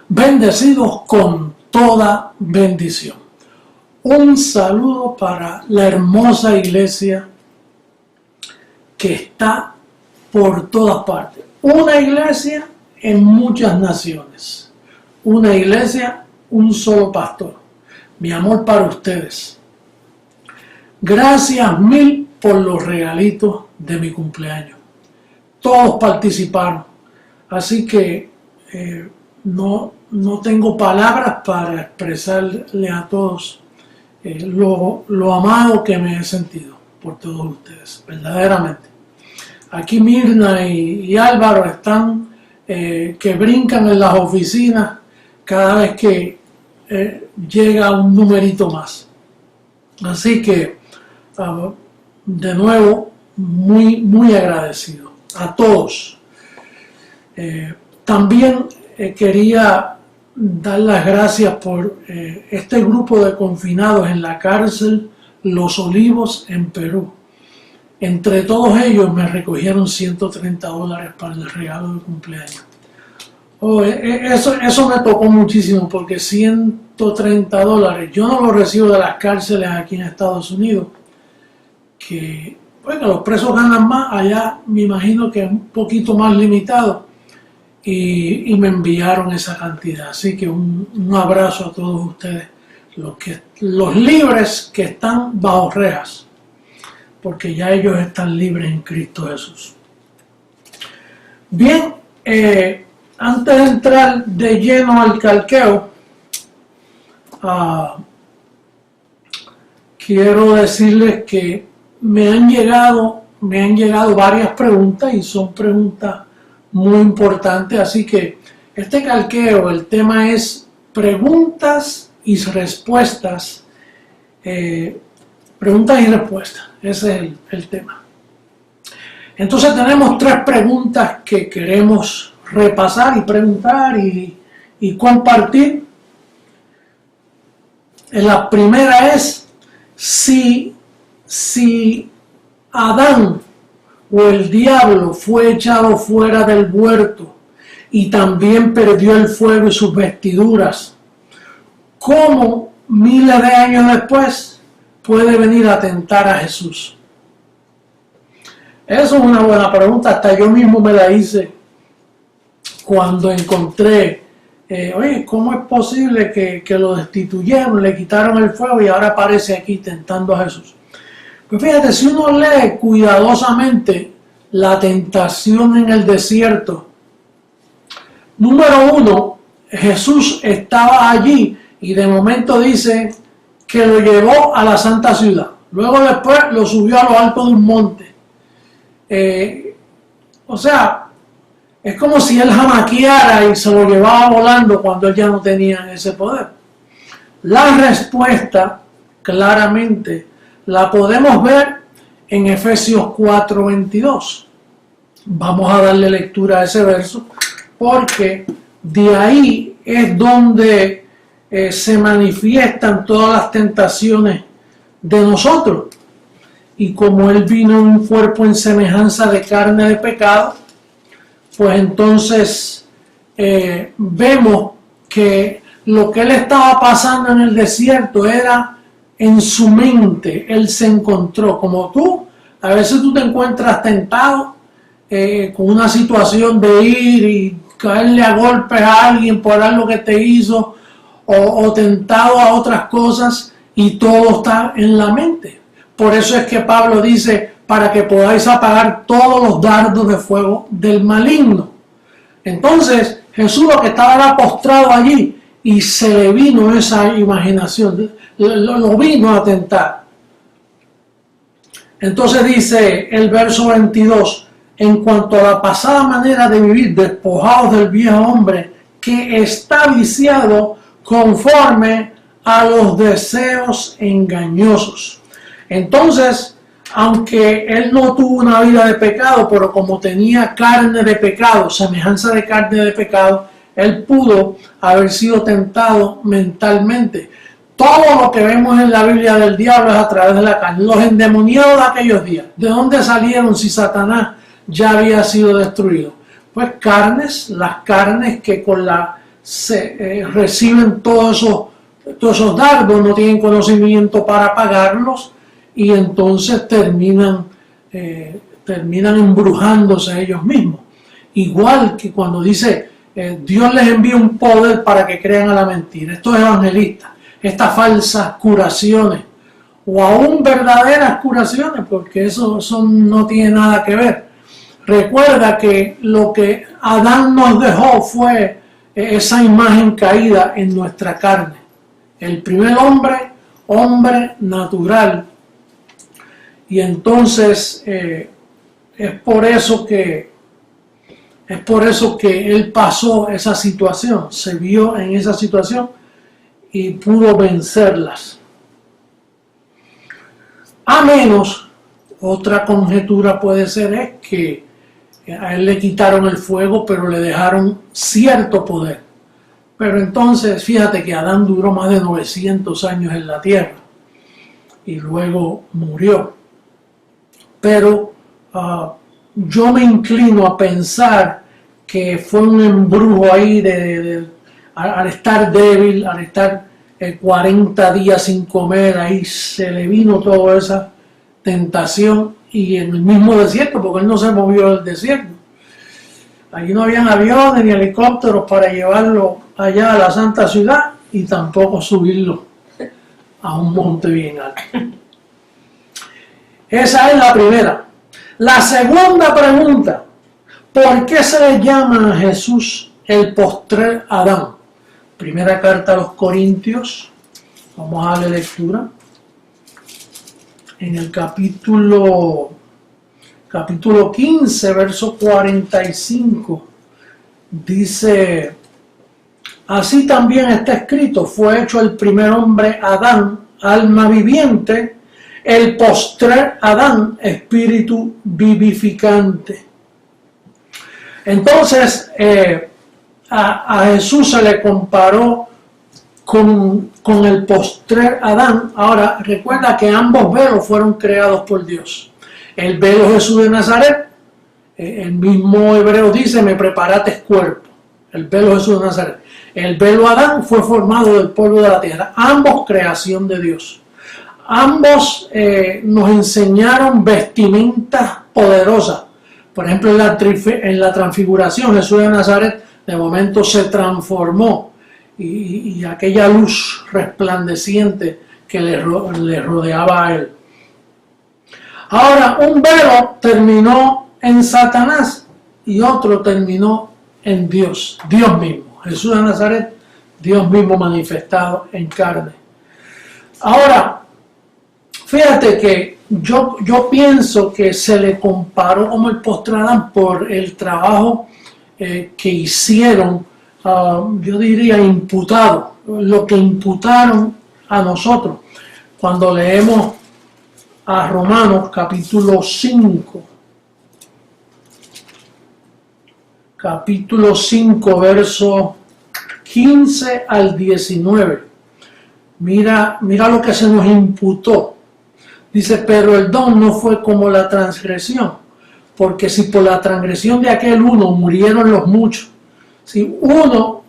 bendecidos con toda bendición. Un saludo para la hermosa iglesia que está por todas partes. Una iglesia en muchas naciones. Una iglesia, un solo pastor. Mi amor para ustedes. Gracias mil por los regalitos de mi cumpleaños. Todos participaron. Así que no tengo palabras para expresarle a todos lo amado que me he sentido por todos ustedes, verdaderamente. Aquí Mirna y Álvaro están que brincan en las oficinas cada vez que llega un numerito más. Así que de nuevo muy agradecido a todos. También quería dar las gracias por este grupo de confinados en la cárcel Los Olivos en Perú. Entre todos ellos me recogieron $130 para el regalo de cumpleaños. Eso me tocó muchísimo porque $130 yo no lo recibo de las cárceles aquí en Estados Unidos, que los presos ganan más, allá me imagino que es un poquito más limitado. Y me enviaron esa cantidad. Así que un abrazo a todos ustedes, los libres que están bajo rejas, porque ya ellos están libres en Cristo Jesús. Bien, antes de entrar de lleno al calqueo, quiero decirles que me han llegado varias preguntas y son preguntas muy importante, así que este calqueo, el tema es preguntas y respuestas, ese es el tema. Entonces tenemos 3 preguntas que queremos repasar y preguntar y compartir. La primera es si Adán o el diablo fue echado fuera del huerto y también perdió el fuego y sus vestiduras, ¿cómo miles de años después puede venir a tentar a Jesús? Eso es una buena pregunta, hasta yo mismo me la hice cuando encontré, ¿cómo es posible que lo destituyeron, le quitaron el fuego y ahora aparece aquí tentando a Jesús? Pues fíjate, si uno lee cuidadosamente la tentación en el desierto, número 1, Jesús estaba allí y de momento dice que lo llevó a la santa ciudad. Luego después lo subió a lo alto de un monte. Es como si él jamaqueara y se lo llevaba volando cuando él ya no tenía ese poder. La respuesta, claramente, la podemos ver en Efesios 4:22. Vamos a darle lectura a ese verso porque de ahí es donde se manifiestan todas las tentaciones de nosotros. Y como Él vino en un cuerpo en semejanza de carne de pecado, pues entonces vemos que lo que Él estaba pasando en el desierto era en su mente. Él se encontró, como tú, a veces tú te encuentras tentado con una situación de ir y caerle a golpes a alguien por algo que te hizo, o tentado a otras cosas, y todo está en la mente. Por eso es que Pablo dice, para que podáis apagar todos los dardos de fuego del maligno. Entonces Jesús lo que estaba era postrado allí y se le vino esa imaginación, lo vino a tentar. Entonces dice el verso 22, en cuanto a la pasada manera de vivir, despojados del viejo hombre que está viciado conforme a los deseos engañosos. Entonces, aunque él no tuvo una vida de pecado, pero como tenía carne de pecado, semejanza de carne de pecado, él pudo haber sido tentado mentalmente. Todo lo que vemos en la Biblia del diablo es a través de la carne. Los endemoniados de aquellos días, ¿de dónde salieron si Satanás ya había sido destruido? Pues carnes, las carnes que con la reciben todos esos dardos, no tienen conocimiento para pagarlos y entonces terminan embrujándose ellos mismos. Igual que cuando dice Dios les envía un poder para que crean a la mentira. Estos evangelistas, estas falsas curaciones, o aún verdaderas curaciones, porque eso no tiene nada que ver. Recuerda que lo que Adán nos dejó fue esa imagen caída en nuestra carne. El primer hombre natural. Y entonces es por eso que él pasó esa situación, se vio en esa situación y pudo vencerlas. A menos, otra conjetura puede ser es que a él le quitaron el fuego, pero le dejaron cierto poder. Pero entonces, fíjate que Adán duró más de 900 años en la tierra y luego murió. Pero yo me inclino a pensar que fue un embrujo ahí al estar débil, al estar 40 días sin comer, ahí se le vino toda esa tentación, y en el mismo desierto, porque él no se movió del desierto. Allí no habían aviones ni helicópteros para llevarlo allá a la santa ciudad y tampoco subirlo a un monte bien alto. Esa es la primera. La segunda pregunta: ¿por qué se le llama a Jesús el postrer Adán? Primera carta a los Corintios, vamos a darle lectura. En el capítulo 15, verso 45, dice: así también está escrito, fue hecho el primer hombre Adán, alma viviente, el postrer Adán, espíritu vivificante. Entonces, a Jesús se le comparó con el postrer Adán. Ahora, recuerda que ambos velos fueron creados por Dios. El velo Jesús de Nazaret, el mismo hebreo dice, me preparaste cuerpo. El velo Jesús de Nazaret. El velo Adán fue formado del polvo de la tierra. Ambos creación de Dios. Ambos nos enseñaron vestimentas poderosas. Por ejemplo, en la transfiguración, Jesús de Nazaret de momento se transformó y aquella luz resplandeciente que le rodeaba a él. Ahora, un velo terminó en Satanás y otro terminó en Dios, Dios mismo. Jesús de Nazaret, Dios mismo manifestado en carne. Ahora, fíjate que yo pienso que se le comparó como el postrer Adán por el trabajo que hicieron, yo diría imputado, lo que imputaron a nosotros. Cuando leemos a Romanos capítulo 5, versos 15 al 19, mira lo que se nos imputó. Dice, pero el don no fue como la transgresión, porque si por la transgresión de aquel uno murieron los muchos, si uno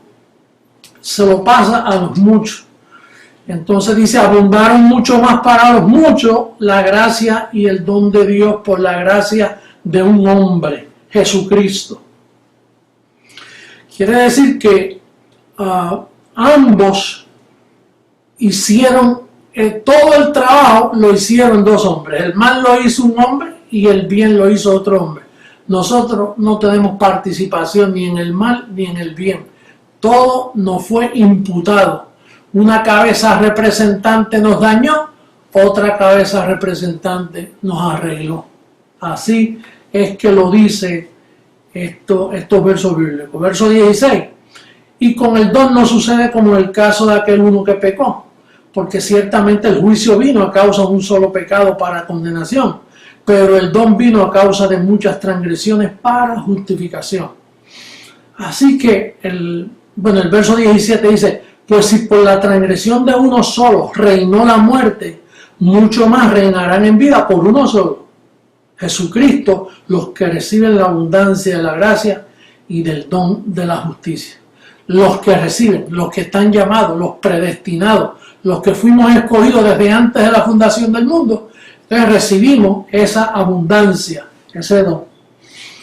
se lo pasa a los muchos, entonces dice, abundaron mucho más para los muchos la gracia y el don de Dios por la gracia de un hombre, Jesucristo. Quiere decir que ambos hicieron todo el trabajo, lo hicieron dos hombres. El mal lo hizo un hombre y el bien lo hizo otro hombre. Nosotros no tenemos participación ni en el mal ni en el bien. Todo nos fue imputado. Una cabeza representante nos dañó, otra cabeza representante nos arregló. Así es que lo dice estos versos bíblicos. Verso 16. Y con el don no sucede como en el caso de aquel uno que pecó, porque ciertamente el juicio vino a causa de un solo pecado para condenación, pero el don vino a causa de muchas transgresiones para justificación. Así que el verso 17 dice, pues si por la transgresión de uno solo reinó la muerte, mucho más reinarán en vida por uno solo, Jesucristo, los que reciben la abundancia de la gracia y del don de la justicia. los que reciben, los que están llamados, los predestinados, los que fuimos escogidos desde antes de la fundación del mundo, entonces recibimos esa abundancia, ese don.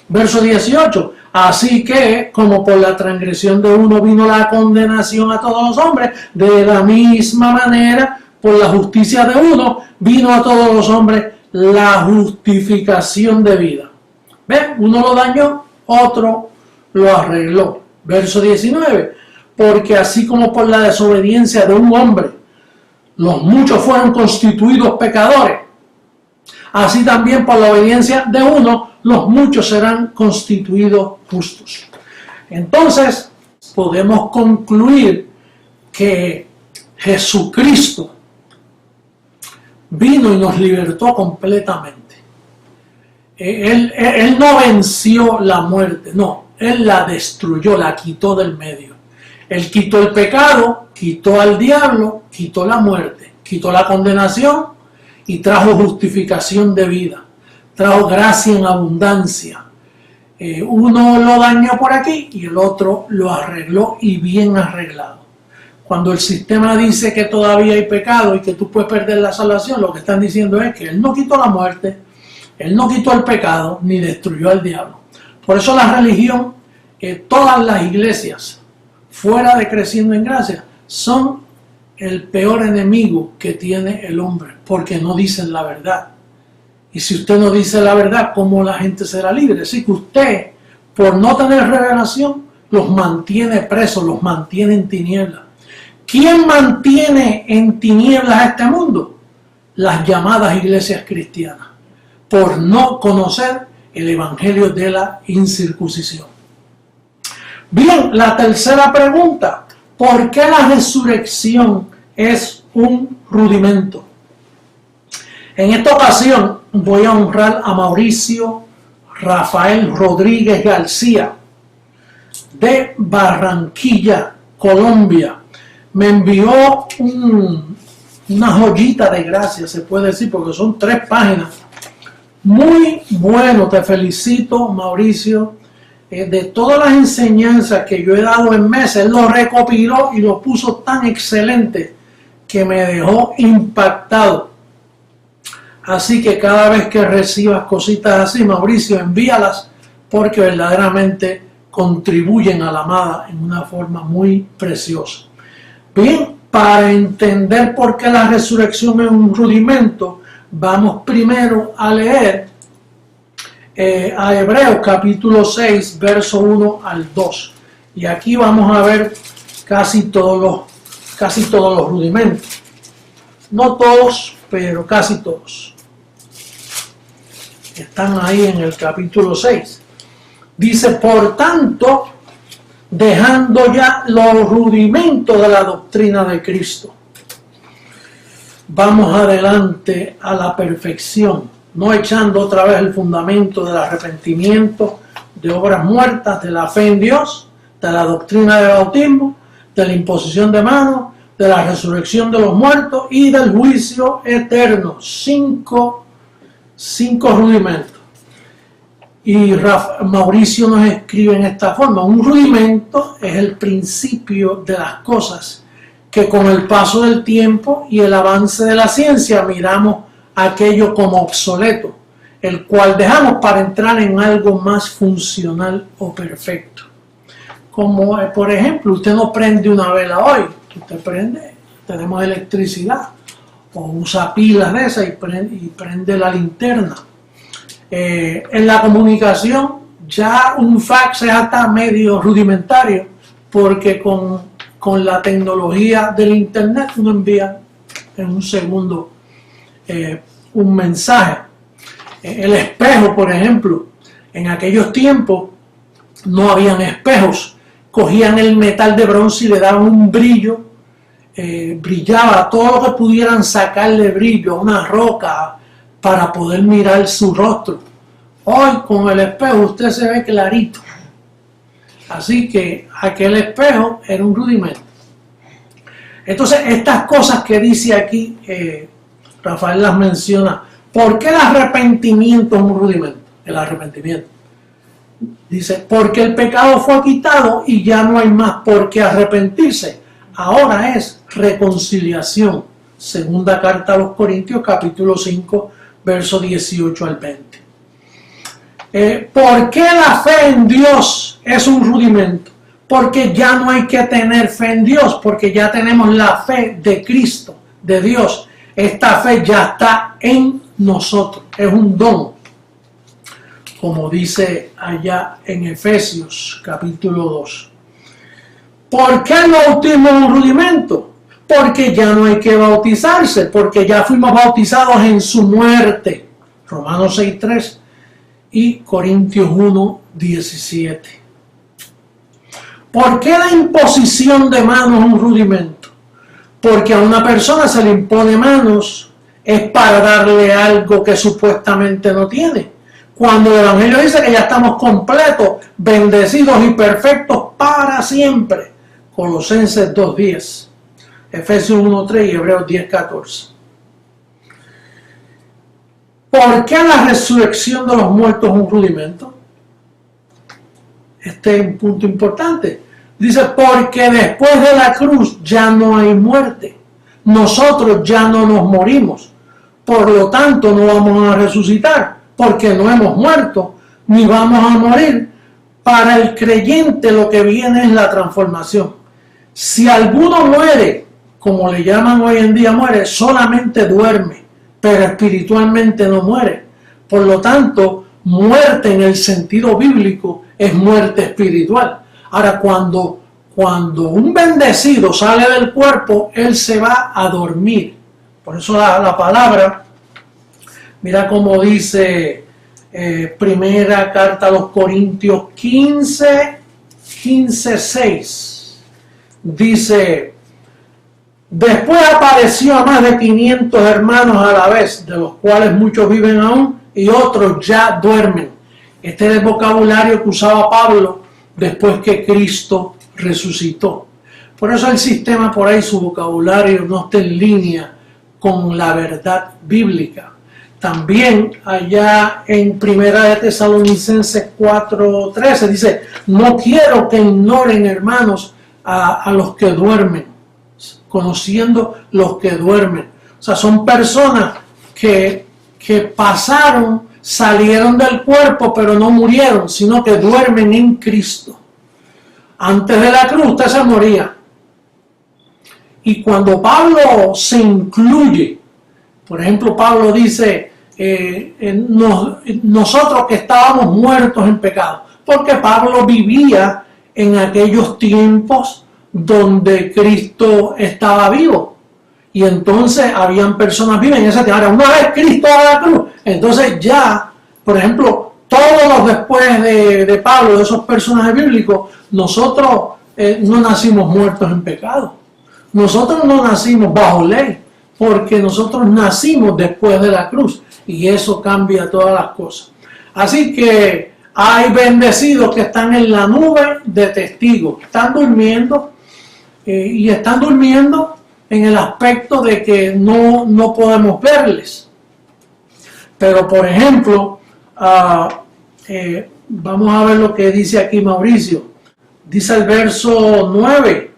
Verso 18, así que como por la transgresión de uno vino la condenación a todos los hombres, de la misma manera por la justicia de uno vino a todos los hombres la justificación de vida. ¿Ven? Uno lo dañó, otro lo arregló. Verso 19, porque así como por la desobediencia de un hombre los muchos fueron constituidos pecadores, así también por la obediencia de uno los muchos serán constituidos justos. Entonces podemos concluir que Jesucristo vino y nos libertó completamente. Él no venció la muerte, no, Él la destruyó, la quitó del medio. Él quitó el pecado, quitó al diablo, quitó la muerte, quitó la condenación y trajo justificación de vida, trajo gracia en abundancia. Uno lo dañó por aquí y el otro lo arregló y bien arreglado. Cuando el sistema dice que todavía hay pecado y que tú puedes perder la salvación, lo que están diciendo es que Él no quitó la muerte, Él no quitó el pecado, ni destruyó al diablo. Por eso la religión, todas las iglesias, fuera de Creciendo en Gracia, son el peor enemigo que tiene el hombre, porque no dicen la verdad. Y si usted no dice la verdad, ¿cómo la gente será libre? Así que usted, por no tener revelación, los mantiene presos, los mantiene en tinieblas. ¿Quién mantiene en tinieblas a este mundo? Las llamadas iglesias cristianas, por no conocer el evangelio de la incircuncisión. Bien, la tercera pregunta, ¿por qué la resurrección es un rudimento? En esta ocasión voy a honrar a Mauricio Rafael Rodríguez García de Barranquilla, Colombia. Me envió una joyita de gracia, se puede decir, porque son 3 páginas. Muy bueno, te felicito, Mauricio. De todas las enseñanzas que yo he dado en meses, él lo recopiló y lo puso tan excelente que me dejó impactado. Así que cada vez que recibas cositas así, Mauricio, envíalas, porque verdaderamente contribuyen a la amada en una forma muy preciosa. Bien, para entender por qué la resurrección es un rudimento, vamos primero a leer a Hebreos capítulo 6, verso 1 al 2. Y aquí vamos a ver casi todos los rudimentos. No todos, pero casi todos. Están ahí en el capítulo 6. Dice, por tanto, dejando ya los rudimentos de la doctrina de Cristo, vamos adelante a la perfección, no echando otra vez el fundamento del arrepentimiento, de obras muertas, de la fe en Dios, de la doctrina del bautismo, de la imposición de manos, de la resurrección de los muertos y del juicio eterno. Cinco rudimentos. Y Mauricio nos escribe en esta forma: un rudimento es el principio de las cosas que con el paso del tiempo y el avance de la ciencia miramos aquello como obsoleto, el cual dejamos para entrar en algo más funcional o perfecto. Como por ejemplo, usted no prende una vela hoy, usted prende, tenemos electricidad, o usa pilas de esas y prende la linterna. En la comunicación ya un fax es hasta medio rudimentario, porque con la tecnología del internet uno envía en un segundo un mensaje. El espejo, por ejemplo, en aquellos tiempos no habían espejos, cogían el metal de bronce y le daban un brillo, brillaba todo lo que pudieran sacarle brillo a una roca para poder mirar su rostro. Hoy con el espejo usted se ve clarito. Así que aquel espejo era un rudimento. Entonces estas cosas que dice aquí, Rafael las menciona. ¿Por qué el arrepentimiento es un rudimento? El arrepentimiento. Dice, porque el pecado fue quitado y ya no hay más por qué arrepentirse. Ahora es reconciliación. Segunda carta a los Corintios, capítulo 5, verso 18 al 20. ¿Por qué la fe en Dios es un rudimento? Porque ya no hay que tener fe en Dios, porque ya tenemos la fe de Cristo, de Dios. Esta fe ya está en nosotros, es un don, como dice allá en Efesios capítulo 2. ¿Por qué el bautismo es un rudimento? Porque ya no hay que bautizarse, porque ya fuimos bautizados en su muerte. Romanos 6:3 y Corintios 1:17. ¿Por qué la imposición de manos es un rudimento? Porque a una persona se le impone manos es para darle algo que supuestamente no tiene. Cuando el Evangelio dice que ya estamos completos, bendecidos y perfectos para siempre. Colosenses 2:10, Efesios 1:3 y Hebreos 10:14. ¿Por qué la resurrección de los muertos es un rudimento? Este es un punto importante. Dice, porque después de la cruz ya no hay muerte. Nosotros ya no nos morimos. Por lo tanto, no vamos a resucitar, porque no hemos muerto, ni vamos a morir. Para el creyente lo que viene es la transformación. Si alguno muere, como le llaman hoy en día muere, solamente duerme, pero espiritualmente no muere. Por lo tanto, muerte en el sentido bíblico es muerte espiritual. Ahora, cuando un bendecido sale del cuerpo, él se va a dormir. Por eso la palabra, mira cómo dice primera carta a los Corintios 15:6. Dice, después apareció a más de 500 hermanos a la vez, de los cuales muchos viven aún y otros ya duermen. Este es el vocabulario que usaba Pablo después que Cristo resucitó. Por eso el sistema por ahí, su vocabulario no está en línea con la verdad bíblica. También allá en Primera de Tesalonicenses 4:13 dice, no quiero que ignoren, hermanos, a los que duermen, conociendo los que duermen. O sea, son personas que pasaron, salieron del cuerpo, pero no murieron, sino que duermen en Cristo. Antes de la cruz usted se moría. Y cuando Pablo se incluye, por ejemplo, Pablo dice, nosotros que estábamos muertos en pecado, porque Pablo vivía en aquellos tiempos donde Cristo estaba vivo. Y entonces habían personas vivas en ese tiempo. Ahora, una vez Cristo a la cruz, entonces ya, por ejemplo, todos los después de Pablo, de esos personajes bíblicos, nosotros no nacimos muertos en pecado. Nosotros no nacimos bajo ley, porque nosotros nacimos después de la cruz. Y eso cambia todas las cosas. Así que hay bendecidos que están en la nube de testigos. Están durmiendo y están durmiendo en el aspecto de que no podemos verles. Pero, por ejemplo, vamos a ver lo que dice aquí Mauricio. Dice el verso 9,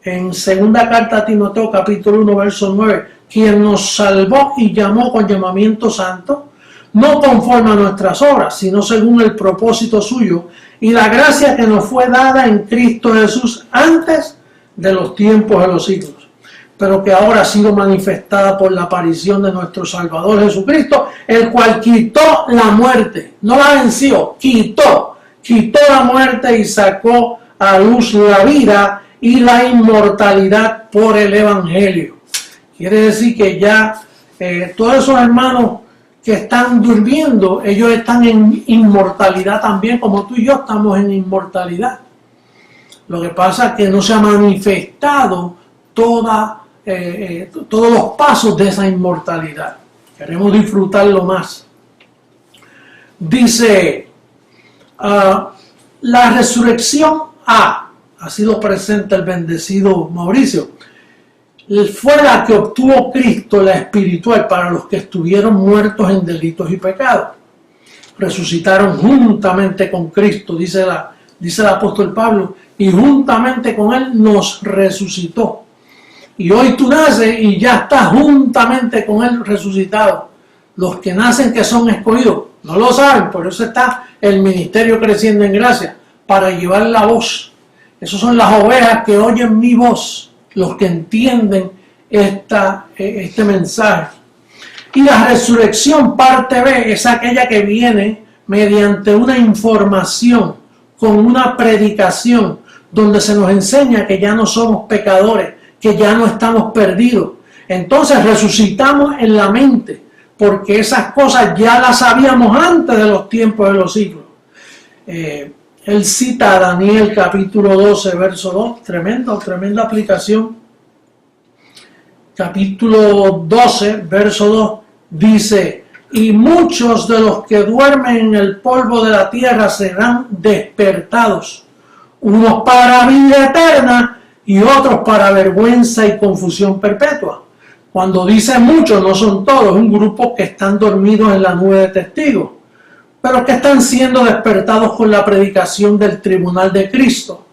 en segunda carta a Timoteo, capítulo 1, verso 9, quien nos salvó y llamó con llamamiento santo, no conforme a nuestras obras, sino según el propósito suyo y la gracia que nos fue dada en Cristo Jesús antes de los tiempos de los siglos, pero que ahora ha sido manifestada por la aparición de nuestro Salvador Jesucristo, el cual quitó la muerte, no la venció, quitó la muerte y sacó a luz la vida y la inmortalidad por el Evangelio. Quiere decir que ya todos esos hermanos que están durmiendo, ellos están en inmortalidad también, como tú y yo estamos en inmortalidad. Lo que pasa es que no se ha manifestado todos los pasos de esa inmortalidad. Queremos disfrutarlo más. Dice, la resurrección ha sido presente el bendecido Mauricio. Fue la que obtuvo Cristo, la espiritual, para los que estuvieron muertos en delitos y pecados. resucitaron juntamente con Cristo, dice el apóstol Pablo, y juntamente con Él nos resucitó. Y hoy tú naces y ya estás juntamente con Él resucitado. Los que nacen que son escogidos no lo saben, por eso está el ministerio Creciendo en Gracia, para llevar la voz. Esas son las ovejas que oyen mi voz, los que entienden este mensaje. Y la resurrección parte B es aquella que viene mediante una información, con una predicación, donde se nos enseña que ya no somos pecadores, que ya no estamos perdidos. Entonces resucitamos en la mente, porque esas cosas ya las sabíamos antes de los tiempos de los siglos. Él cita a Daniel capítulo 12, verso 2, tremenda aplicación. Capítulo 12, verso 2, dice: y muchos de los que duermen en el polvo de la tierra serán despertados, unos para vida eterna y otros para vergüenza y confusión perpetua. Cuando dice muchos, no son todos, un grupo que están dormidos en la nube de testigos, pero que están siendo despertados con la predicación del tribunal de Cristo.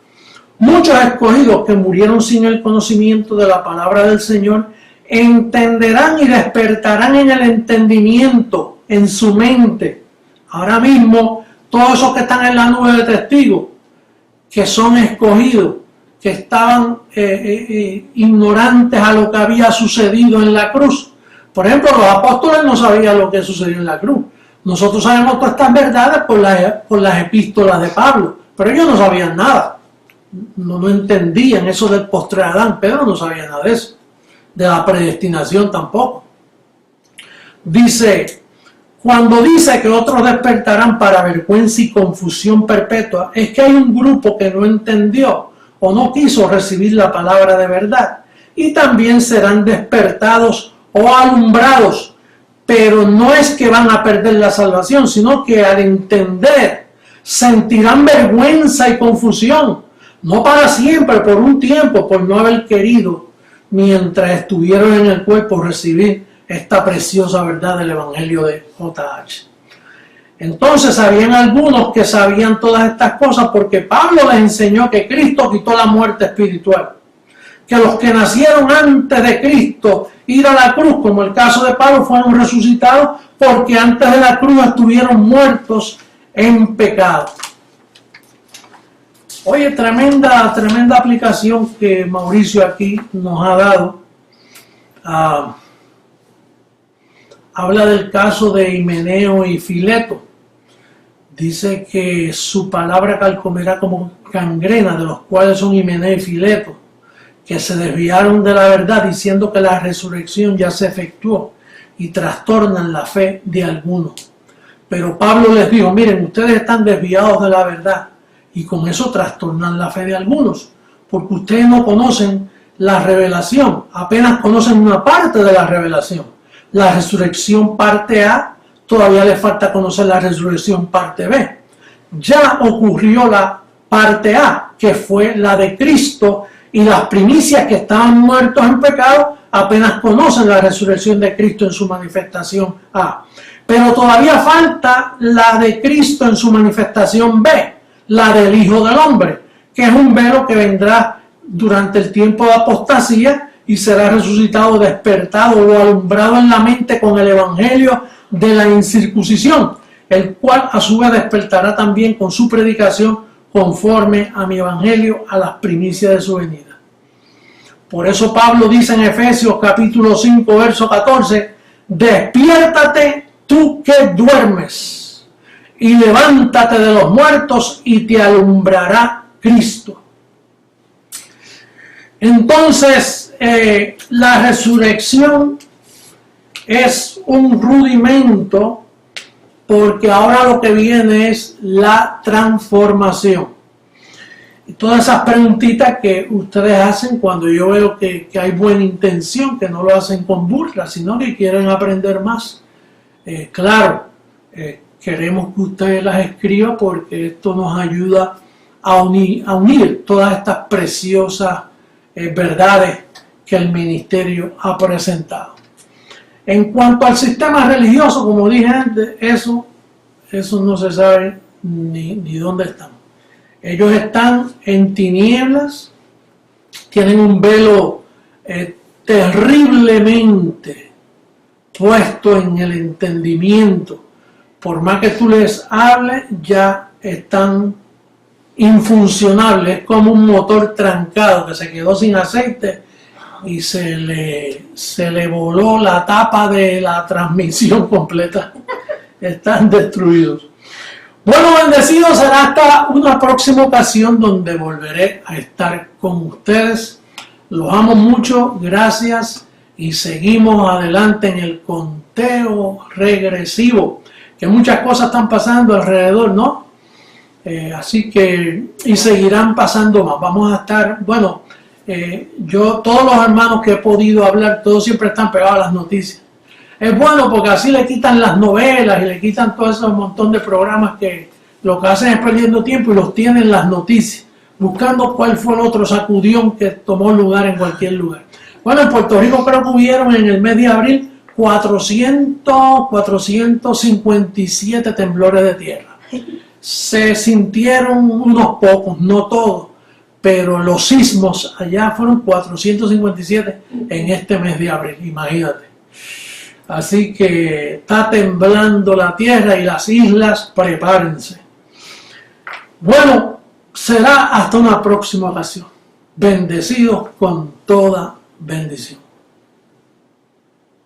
Muchos escogidos que murieron sin el conocimiento de la palabra del Señor entenderán y despertarán en el entendimiento, en su mente. Ahora mismo, todos esos que están en la nube de testigos, que son escogidos, que estaban ignorantes a lo que había sucedido en la cruz. Por ejemplo, los apóstoles no sabían lo que sucedió en la cruz. Nosotros sabemos todas estas verdades por las epístolas de Pablo, pero ellos no sabían nada. No entendían eso del postrer Adán. Pedro no sabía nada de eso, de la predestinación tampoco. Dice, cuando dice que otros despertarán para vergüenza y confusión perpetua, es que hay un grupo que no entendió o no quiso recibir la palabra de verdad, y también serán despertados o alumbrados, pero no es que van a perder la salvación, sino que al entender sentirán vergüenza y confusión, no para siempre, por un tiempo, por no haber querido, mientras estuvieron en el cuerpo, recibir esta preciosa verdad del Evangelio de J.H. Entonces habían algunos que sabían todas estas cosas porque Pablo les enseñó que Cristo quitó la muerte espiritual, que los que nacieron antes de Cristo ir a la cruz, como el caso de Pablo, fueron resucitados porque antes de la cruz estuvieron muertos en pecado. Oye, tremenda aplicación que Mauricio aquí nos ha dado. Habla del caso de Himeneo y Fileto. Dice que su palabra calcomerá como gangrena, de los cuales son Himeneo y Fileto, que se desviaron de la verdad diciendo que la resurrección ya se efectuó y trastornan la fe de algunos. Pero Pablo les dijo, miren, ustedes están desviados de la verdad y con eso trastornan la fe de algunos, porque ustedes no conocen la revelación, apenas conocen una parte de la revelación. La resurrección parte A, todavía les falta conocer la resurrección parte B. Ya ocurrió la parte A, que fue la de Cristo, y las primicias que estaban muertos en pecado apenas conocen la resurrección de Cristo en su manifestación A. Pero todavía falta la de Cristo en su manifestación B, la del Hijo del Hombre, que es un velo que vendrá durante el tiempo de apostasía y será resucitado, despertado o alumbrado en la mente con el evangelio de la incircuncisión, el cual a su vez despertará también con su predicación conforme a mi evangelio, a las primicias de su venida. Por eso Pablo dice en Efesios capítulo 5, verso 14, despiértate tú que duermes, y levántate de los muertos y te alumbrará Cristo. Entonces, la resurrección es un rudimento, porque ahora lo que viene es la transformación. Y todas esas preguntitas que ustedes hacen cuando yo veo que hay buena intención, que no lo hacen con burla, sino que quieren aprender más. Queremos que ustedes las escriban porque esto nos ayuda a unir todas estas preciosas verdades que el ministerio ha presentado. En cuanto al sistema religioso, como dije antes, eso esos no se sabe ni dónde están. Ellos están en tinieblas, tienen un velo terriblemente puesto en el entendimiento. Por más que tú les hables, ya están infuncionables. Es como un motor trancado que se quedó sin aceite y se le voló la tapa de la transmisión completa. Están destruidos. Bueno, bendecidos, será hasta una próxima ocasión donde volveré a estar con ustedes. Los amo mucho, gracias, y seguimos adelante en el conteo regresivo, que muchas cosas están pasando alrededor, ¿no? Así que, y seguirán pasando más. Vamos a estar, bueno, todos los hermanos que he podido hablar, todos siempre están pegados a las noticias. Es bueno porque así le quitan las novelas y le quitan todo ese montón de programas que lo que hacen es perdiendo tiempo y los tienen las noticias, buscando cuál fue el otro sacudión que tomó lugar en cualquier lugar. Bueno, en Puerto Rico creo que hubieron en el mes de abril 457 temblores de tierra. Se sintieron unos pocos, no todos, pero los sismos allá fueron 457 en este mes de abril, imagínate. Así que está temblando la tierra y las islas, prepárense. Bueno, será hasta una próxima ocasión. Bendecidos con toda bendición.